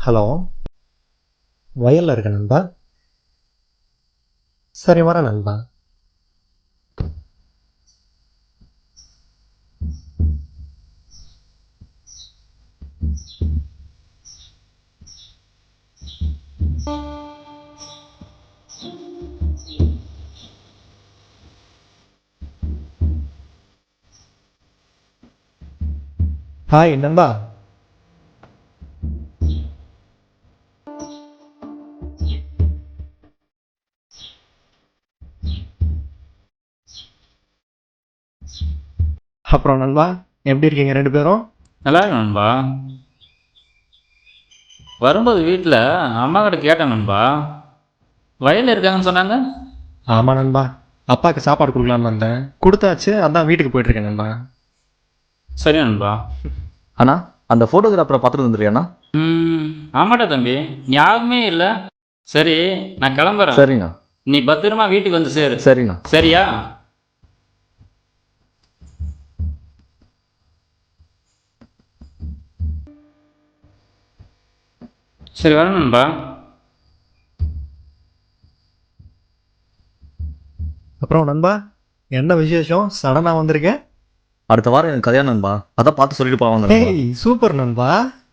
Hello, வயலில் இருக்க நண்பா. சரி வர நண்பா. ஹாய் நண்பா. அப்புறம் நண்பா, எப்படி இருக்கீங்க ரெண்டு பேரும்? நல்லா இருக்கு நண்பா. வரும்போது வீட்டில் அம்மா கிட்ட கேட்டேன் நண்பா, வயலில் இருக்காங்கன்னு சொன்னாங்க. ஆமாம் நண்பா, அப்பாவுக்கு சாப்பாடு கொடுக்கலான்னு வந்தேன், கொடுத்தாச்சு. அதான் வீட்டுக்கு போயிட்டுருக்கேன் நண்பா. சரி நண்பா. அண்ணா, அந்த ஃபோட்டோகிராஃபரை பார்த்துட்டு வந்துடுறியாண்ணா? ஆமாட்டா தம்பி, ஞாபகமே இல்லை. சரி, நான் கிளம்புறேன். சரிண்ணா. நீ பத்திரமா வீட்டுக்கு வந்து சேரு. சரிண்ணா. சரியா? சரி வரேன் நண்பா. அப்புறம் நண்பா, என்ன விசேஷம் சடனாக வந்திருக்கேன்? அடுத்த வாரம் எனக்கு கல்யாணம் நண்பா, அதான் பார்த்து சொல்லிட்டு போவாங்க நண்பா. ஏய் சூப்பர் நண்பா.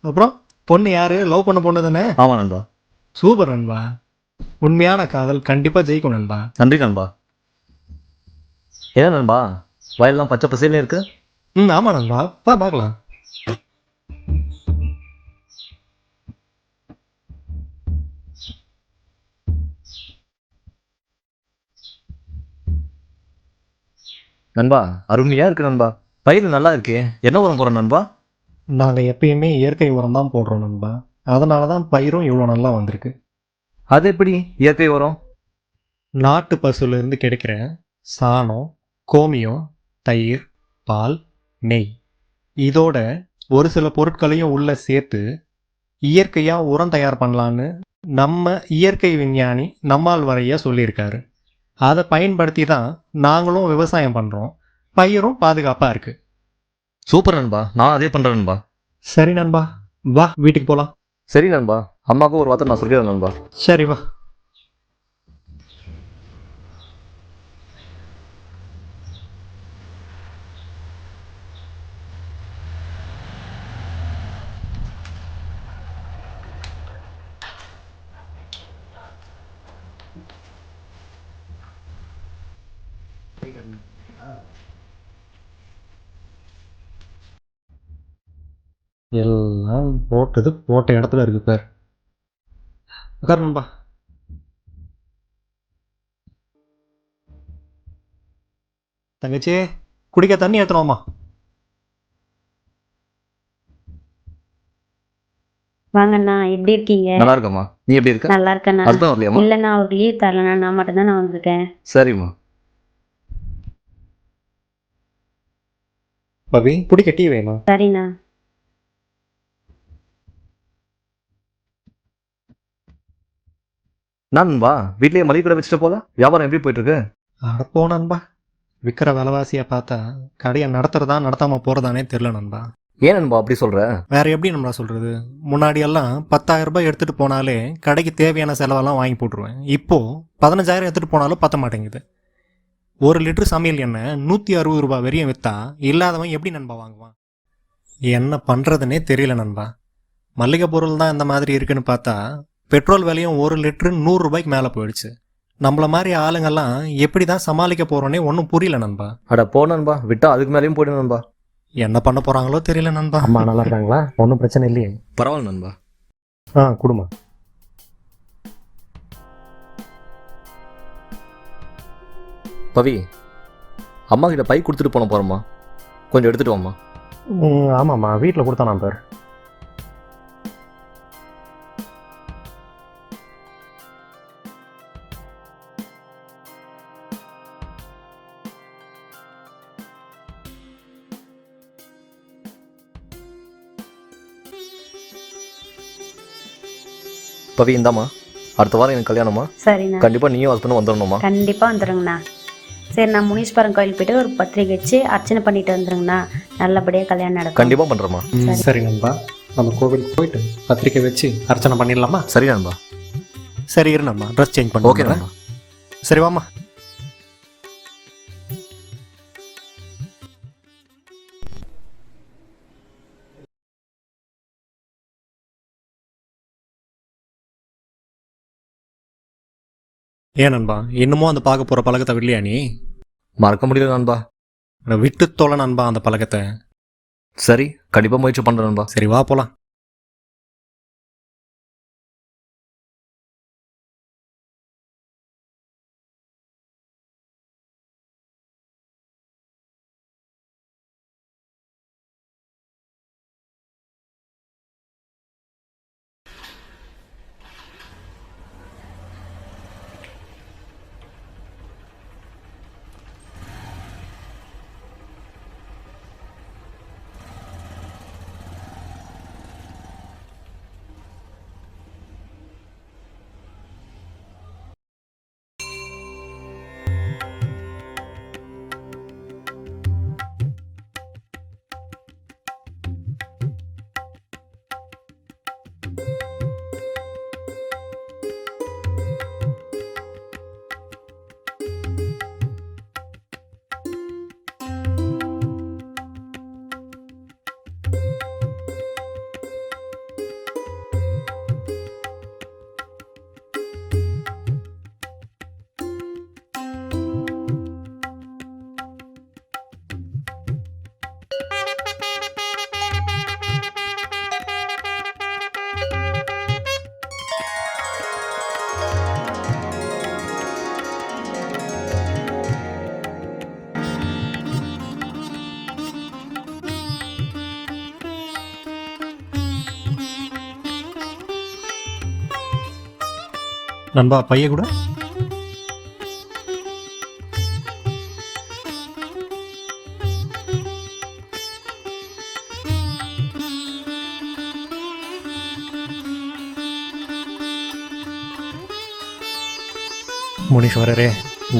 அப்புறம் பொண்ணு யாரு? லவ் பண்ண பொண்ணு தானே? ஆமாம் நண்பா. சூப்பர் நண்பா. உண்மையான காதல் கண்டிப்பாக ஜெயிக்கும் நண்பா. நன்றி நண்பா. ஏன் நண்பா, வயல்லாம் பச்சை பசேல்னு இருக்கு? ஆமாம் நண்பா, பார்க்கலாம். நண்பா, அருமையாக இருக்கு நண்பா. பயிர் நல்லா இருக்கே. என்ன உரம் போகிறோம் நண்பா? நாங்கள் எப்பயுமே இயற்கை உரம் தான் போடுறோம் நண்பா. அதனால தான் பயிரும் இவ்வளோ நல்லா வந்திருக்கு. அது எப்படி இயற்கை உரம்? நாட்டு பசுலேருந்து கிடைக்கிற சாணம், கோமியம், தயிர், பால், நெய், இதோட ஒரு சில பொருட்களையும் உள்ள சேர்த்து இயற்கையாக உரம் தயார் பண்ணலான்னு நம்ம இயற்கை விஞ்ஞானி நம்மாழ்வாரையா சொல்லியிருக்காரு. அதை பயன்படுத்தி தான் நாங்களும் விவசாயம் பண்ணுறோம். பயிரும் பாதுகாப்பாக இருக்குது. சூப்பர் நண்பா, நான் அதே பண்ணுறேன் நண்பா. சரி நண்பா, வா வீட்டுக்கு போகலாம். சரி நண்பா, அம்மாவுக்கும் ஒரு வார்த்தை நான் சொல்லிடுறேன் நண்பா. சரி வா. எல்லாம் போட்டது போட்ட இடத்துல இருக்கு பேர். உட்கார் நண்பா. தங்கச்சி, குடிக்க தண்ணி ஏற்றணுமா? வாங்கண்ணா, எப்படி இருக்கீங்க? நல்லா இருக்கம்மா, நீ எப்படி இருக்க? நல்லா இருக்கேண்ணா. அர்த்தம் வரலையாம்மா? இல்லைண்ணா, அவருக்கு லீவ் தரலண்ணா, நான் மட்டும் தான் நான் வந்திருக்கேன். சரிம்மா. பவி, குடிக்க டீ வேணும். சரிண்ணா. நான் நண்பா, வீட்லயே மளிகை கடை வச்சுட்டு போல வியாபாரம் எப்படி போயிட்டு இருக்கு? அடப்போ நண்பா, விற்கிற விலைவாசியை பார்த்தா கடையை நடத்துறதா நடத்தாமல் போகிறதானே தெரில நண்பா. ஏன் நண்பா அப்படி சொல்ற? வேற எப்படி நம்மளா சொல்கிறது? முன்னாடி எல்லாம் 10,000 ரூபாய் எடுத்துகிட்டு போனாலே கடைக்கு தேவையான செலவெல்லாம் வாங்கி போட்டுருவேன். இப்போது 15,000 எடுத்துகிட்டு போனாலும் பத்த மாட்டேங்குது. 1 லிட்டர் சமையல் எண்ணெய் 160 ரூபாய் வரையும் விற்றா இல்லாதவன் எப்படி நண்பா வாங்குவான்? என்ன பண்ணுறதுனே தெரியல நண்பா. மளிகை பொருள் தான் இந்த மாதிரி இருக்குன்னு பார்த்தா பெட்ரோல் விலையும் 1 லிட்டரு 100 ரூபாய்க்கு மேலே போயிடுச்சு. நம்மள மாதிரி ஆளுங்கெல்லாம் எப்படி தான் சமாளிக்க போகிறோன்னே ஒன்றும் புரியல நண்பா. அட போ நண்பா, விட்டா அதுக்கு மேலேயும் போயிடும் நண்பா. என்ன பண்ண போகிறாங்களோ தெரியல நண்பா. அம்மா நல்லா இருக்காங்களா? ஒன்றும் பிரச்சனை இல்லையே? பரவாயில்ல நண்பா. குடும்பம். பவி, அம்மா கிட்ட பை கொடுத்துட்டு போகிறோம்மா, கொஞ்சம் எடுத்துட்டு வாம்மா. ஆமாம்மா, வீட்டில் கொடுத்தா நான் பேர். பவி, இந்தாம்மா, அடுத்த வாரம் எனக்கு கல்யாணமா? சரிண்ணா. கண்டிப்பாக நீயும் ஹஸ்பண்டும் வந்துடணுமா? கண்டிப்பாக வந்துடுங்கண்ணா. சரி, நான் முனீஸ்வரன் கோயில் போய்ட்டு ஒரு பத்திரிக்கை வச்சு அர்ச்சனை பண்ணிட்டு வந்துருங்கண்ணா. நல்லபடியாக கல்யாணம் நடக்கும். கண்டிப்பாக பண்ணுறேம்மா. சரி நண்பா, நம்ம கோவிலுக்கு போயிட்டு பத்திரிக்கை வச்சு அர்ச்சனை பண்ணிடலாமா? சரி நண்பா. சரி இரு நண்பா, ட்ரெஸ் சேஞ்ச் பண்ண. ஓகே நண்பா. சரி வாமா. ஏன் நண்பா, இன்னமும் அந்த பார்க்க போகிற பழக்கத்தை விடலையா நீ? மறக்க முடியல நண்பா. நான் விட்டு தொலை நண்பா அந்த பழக்கத்தை. சரி, கண்டிப்பாக முயற்சி பண்ணுறேன் நண்பா. சரி வா போலாம். நண்பா பைய கூட. முனீஸ்வரரே,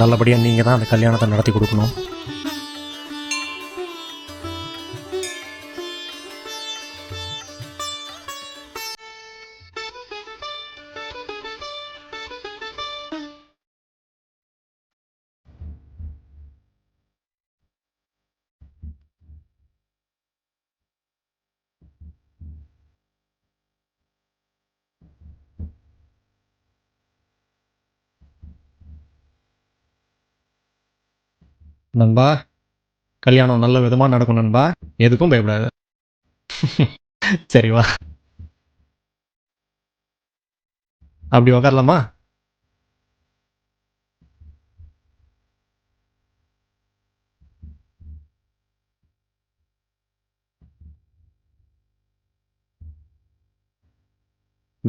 நல்லபடியாக நீங்கள் தான் அந்த கல்யாணத்தை நடத்தி கொடுக்கணும். நண்பா, கல்யாணம் நல்ல விதமாக நடக்கும் நண்பா, எதுக்கும் பயப்படாது. சரி வா, அப்படி உக்காரலாமா?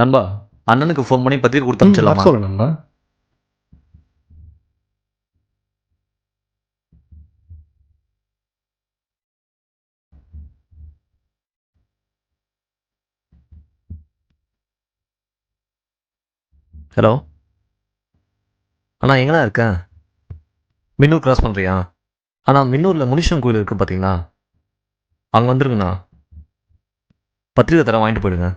நண்பா, அண்ணனுக்கு ஃபோன் பண்ணி பத்திரிக்கை கொடுத்து வர அனுப்பிச்சிடலாமா? சொல்லு நண்பா. ஹலோ அண்ணா, எங்கண்ணா இருக்கேன்? மின்னூர் கிராஸ் பண்ணுறியா? அண்ணா, மின்னூரில் முனீஸ்வரன் கோயில் இருக்குது பார்த்தீங்களா? அங்கே வந்துருங்கண்ணா. பத்திரிக்கை தர வாங்கிட்டு போயிடுங்க.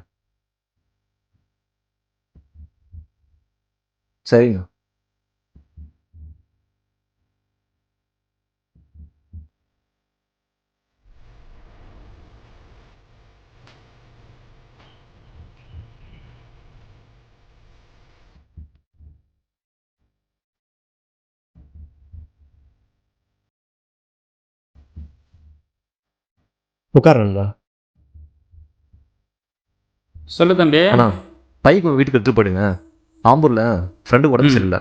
சரிங்க. உட்கார நண்பா. சொல்லு தம்பி. அண்ணா, பைக்கு வீட்டுக்கு எடுத்துகிட்டு போயிடுங்க. ஆம்பூரில் ஃப்ரெண்டு உடம்பு ம். சரியில்லை.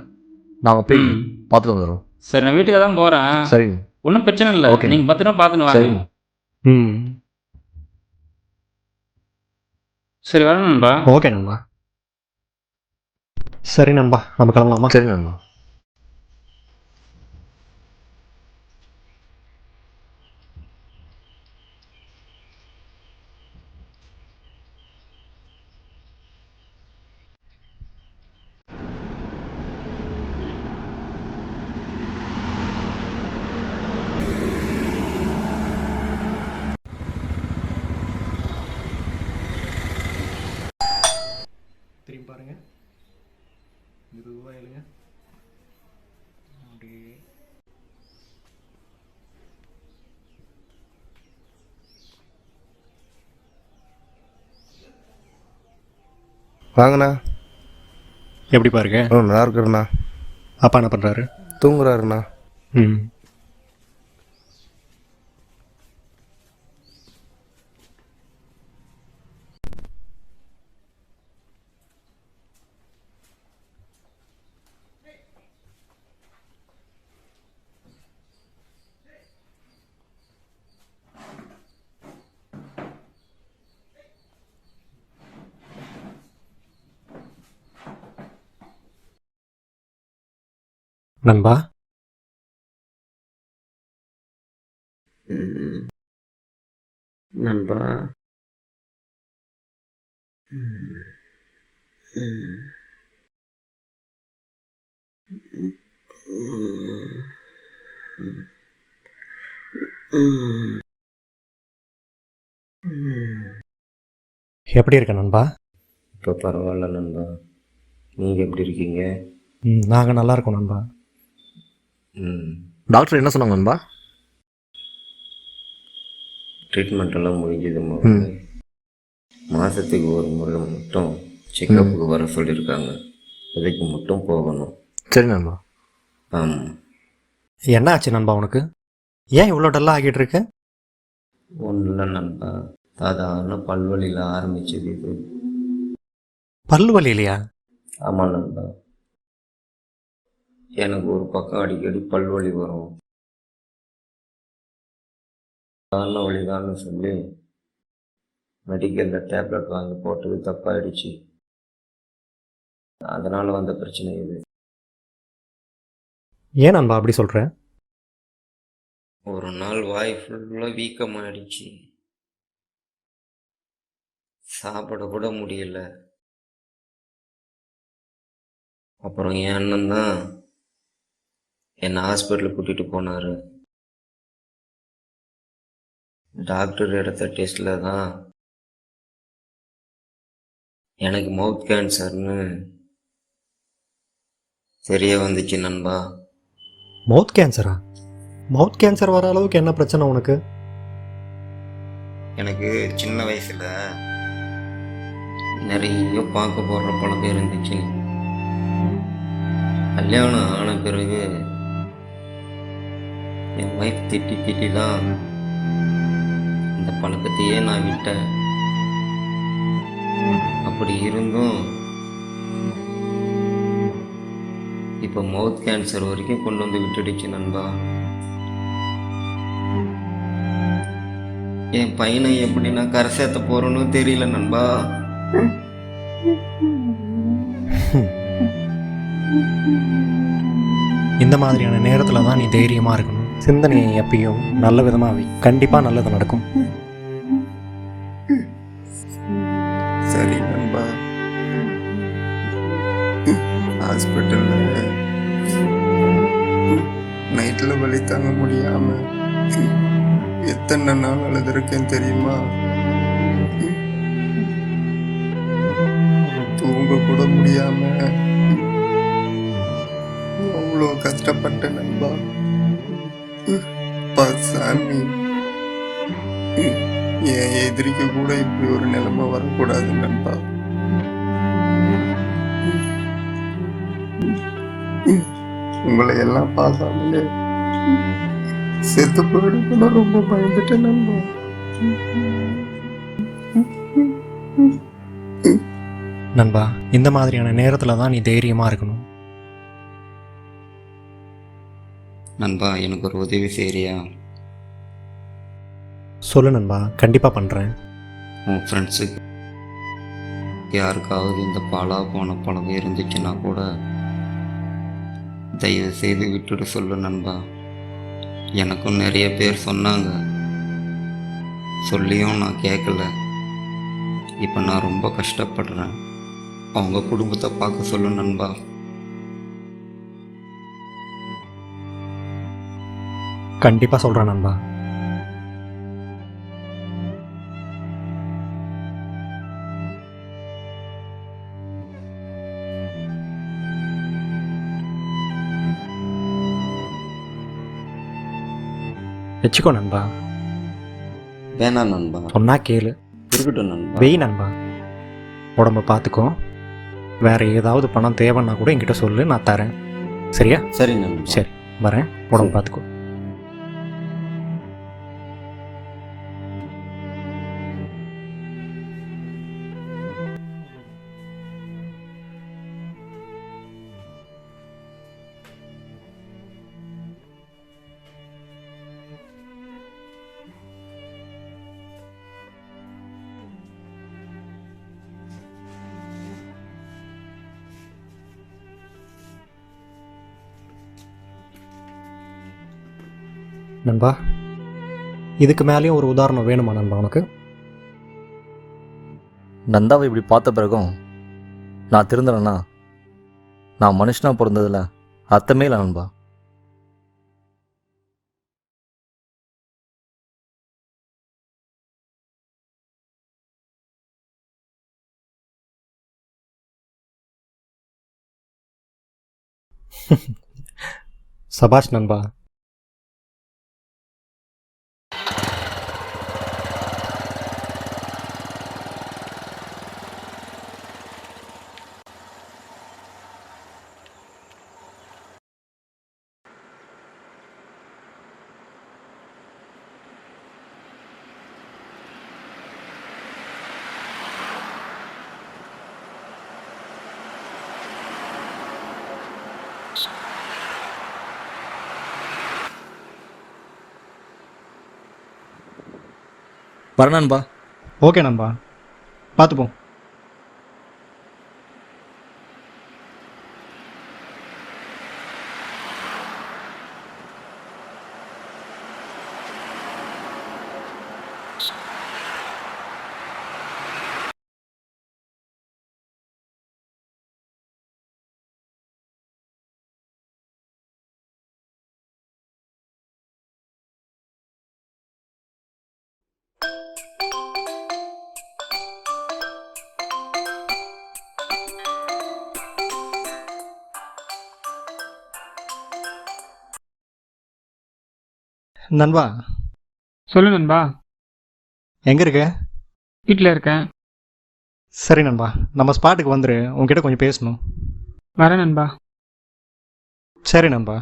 நாங்கள் போய் ம். பார்த்துட்டு வந்துடுறோம். சரி, நான் வீட்டுக்கு தான் போகிறேன். சரிங்க. ஒன்றும் பிரச்சனை இல்லை. ஓகே. நீங்கள் பத்திரமா பார்த்துன்னு வாங்க. சரிங்க. ம், சரி வரேன் நண்பா. ஓகே நண்பா. சரி நண்பா, நம்ம கிளம்பலாமா? சரி நண்பா. ரூபாயிலுங்க அப்படியே வாங்கண்ணா. எப்படி பாருங்க. நல்லா இருக்கிறண்ணா. அப்பா என்ன பண்ணுறாரு? தூங்குறாருண்ணா. ம். நண்பா, நண்பா. எப்படி இருக்க நண்பா? இப்போ பரவாயில்ல நண்பா. நீங்கள் எப்படி இருக்கீங்க? நாங்கள் நல்லா இருக்கோம் நண்பா. ம். டாக்டர் என்ன சொன்னாங்க நண்பா? ட்ரீட்மெண்ட் எல்லாம் முடிஞ்சது முதல்ல. மாதத்துக்கு ஒரு முறை மட்டும் செக்கப்புக்கு வர சொல்லியிருக்காங்க. அதுக்கு மட்டும் போகணும். சரி நண்பா. ஆமாம். என்ன ஆச்சு நண்பா உனக்கு? ஏன் இவ்வளோ டல்லாக ஆகிட்டு இருக்கு? ஒன்றும் இல்லை நண்பா, சாதாரண பல்வலியில் ஆரம்பிச்சது இது. பல்லு வலி இல்லையா? ஆமாம் நண்பா, எனக்கு ஒரு பக்கம் அடிக்கடி பல்வலி வரும். காரண வலிதான்னு சொல்லி மெடிக்கலில் டேப்லெட் வாங்கி போட்டது தப்பாயிடுச்சு. அதனால் வந்த பிரச்சனை இது. ஏன் நண்பா அப்படி சொல்கிறேன்? ஒரு நாள் வாய் ஃபுல்லாக வீக்கமாகிடுச்சு. சாப்பிட கூட முடியல. அப்புறம் என் அண்ணன் தான் என்னை ஹாஸ்பிட்டலுக்கு கூட்டிகிட்டு போனார். டாக்டர் எடுத்த டெஸ்ட்டில் தான் எனக்கு மவுத் கேன்சர்னு தெரிய வந்துச்சு நண்பா. மவுத் கேன்சரா? மவுத் கேன்சர் வர அளவுக்கு என்ன பிரச்சனை உனக்கு? எனக்கு சின்ன வயசில் நிறைய பார்க்க போடுற பழக்கம் இருந்துச்சு. கல்யாணம் ஆன பிறகு என் ஒய்ஃப் திட்டி தான் இந்த பழக்கத்தையே நான் விட்டேன். அப்படி இருந்தும் இப்போ மவுத் கேன்சர் வரைக்கும் கொண்டு வந்து விட்டுடுச்சு நண்பா. என் பையனை எப்படி நான் கரை சேர்த்த போறேன்னு தெரியல நண்பா. இந்த மாதிரியான நேரத்தில் தான் நீ தைரியமாக இருக்கணும். சிந்தனையை எப்பயும் நல்ல விதமாக வை. கண்டிப்பாக நல்லது நடக்கும். சரி நண்பா. ஹாஸ்பிட்டலில் நைட்டில் வலி தாங்க முடியாமல் எத்தனை நாள் அழுதுருக்கேன் தெரியுமா? தூங்க கூட முடியாம அவ்வளோ கஷ்டப்பட்டேன் நண்பா. சாமி, என் எதிரிக்கு கூட இப்படி ஒரு நிலைமை வரக்கூடாது நண்பா. உங்களை எல்லாம் பார்க்காமலே செத்து போயிடுன்னு ரொம்ப பயந்துட்டேன் நண்பா. நண்பா, இந்த மாதிரியான நேரத்தில் தான் நீ தைரியமாக இருக்கணும். நண்பா, எனக்கு ஒரு உதவி செய்றியா? சொல்லு நண்பா, கண்டிப்பாக பண்ணுறேன். உன் ஃப்ரெண்ட்ஸுக்கு யாருக்காவது இந்த பாலா போன பழக்கம் இருந்துச்சுன்னா கூட தயவு செய்து விட்டுட்டு சொல்லு நண்பா. எனக்கும் நிறைய பேர் சொன்னாங்க, சொல்லியும் நான் கேட்கல. இப்போ நான் ரொம்ப கஷ்டப்படுறேன். அவங்க குடும்பத்தை பார்க்க சொல்லு நண்பா. கண்டிப்பாக சொல்கிறேன் நண்பா. வச்சுக்கோ நண்பா. வேணாம் நண்பா. சொன்னா கேளு. இருக்கட்டும் நண்பா. வெய் நண்பா. உடம்ப பார்த்துக்கோ. வேற ஏதாவது பணம் தேவைன்னா கூட என்கிட்ட சொல்லு, நான் தரேன். சரியா? சரி நண்பா. சரி, வரேன். உடம்ப சரி. பார்த்துக்கோ. நண்பா, இதுக்கு மேலேயும் ஒரு உதாரணம் வேணுமா நண்பா உனக்கு? நந்தாவை இப்படி பார்த்த பிறகும் நான் திருந்தலைன்னா நான் மனுஷனாக பிறந்ததில் அர்த்தமே இல்லை நண்பா. சபாஷ் நண்பா. வரேன் நண்பா. ஓகே நண்பா, பார்த்துப்போம். நண்பா, சொல்லு நண்பா. எங்கே இருக்க? வீட்டில் இருக்கேன். சரி நண்பா, நம்ம ஸ்பாட்டுக்கு வந்துரு. உன்கிட்ட கொஞ்சம் பேசணும். வரேன் நண்பா. சரி நண்பா.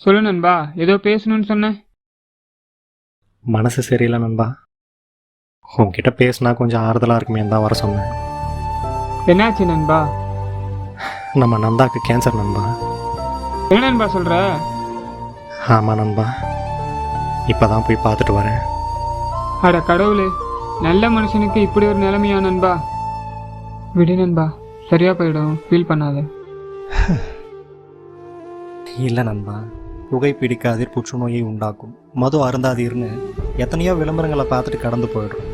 சொல்லு நண்பா, ஏதோ பேசணும்னு சொன்னேன். மனசு சரியில்லை நண்பா. உன்கிட்ட பேசினா கொஞ்சம் ஆறுதலாக இருக்குமே தான் வர சொன்னேன். என்னாச்சு நண்பா? நம்ம நந்தாக்கு கேன்சர் நண்பா. என்ன நண்பா சொல்ற? ஆமாம் நண்பா, இப்போ தான் போய் பார்த்துட்டு வரேன். அட கடவுளே, நல்ல மனுஷனுக்கு இப்படி ஒரு நிலைமையா நண்பா? விடு நண்பா, சரியா போயிடும், ஃபீல் பண்ணாத. இல்லை நண்பா, புகைப்பிடிக்காதீர் புற்றுநோயை உண்டாக்கும், மது அருந்தாதீர்னு எத்தனையோ விளம்பரங்களை பார்த்துட்டு கடந்து போயிடுறோம்.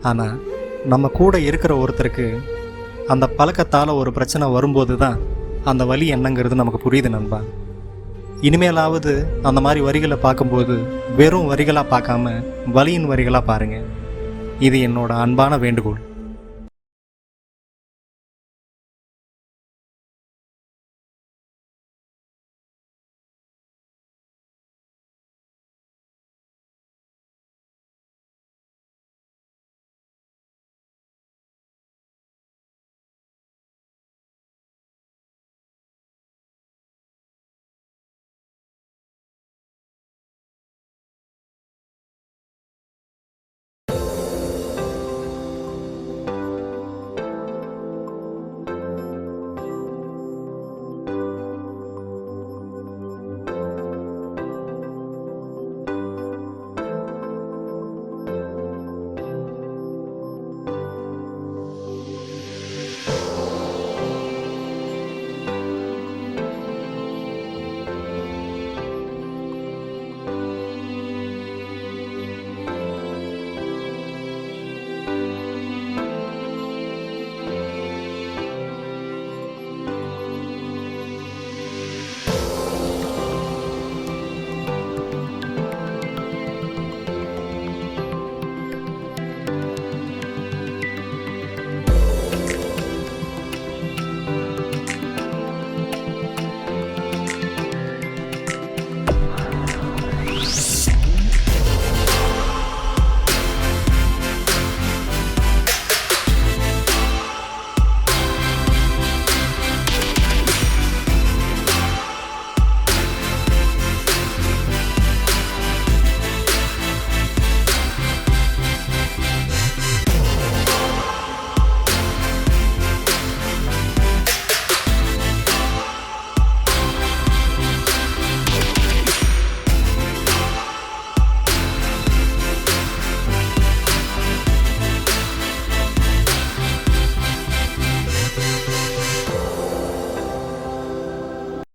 ஆனால் நம்ம கூட இருக்கிற ஒருத்தருக்கு அந்த பழக்கத்தால் ஒரு பிரச்சனை வரும்போது தான் அந்த வலி என்னங்கிறது நமக்கு புரியுது நண்பா. இனிமேலாவது அந்த மாதிரி வரிகளை பார்க்கும்போது வெறும் வரிகளாக பார்க்காம வலியின் வரிகளாக பாருங்கள். இது என்னோட அன்பான வேண்டுகோள்.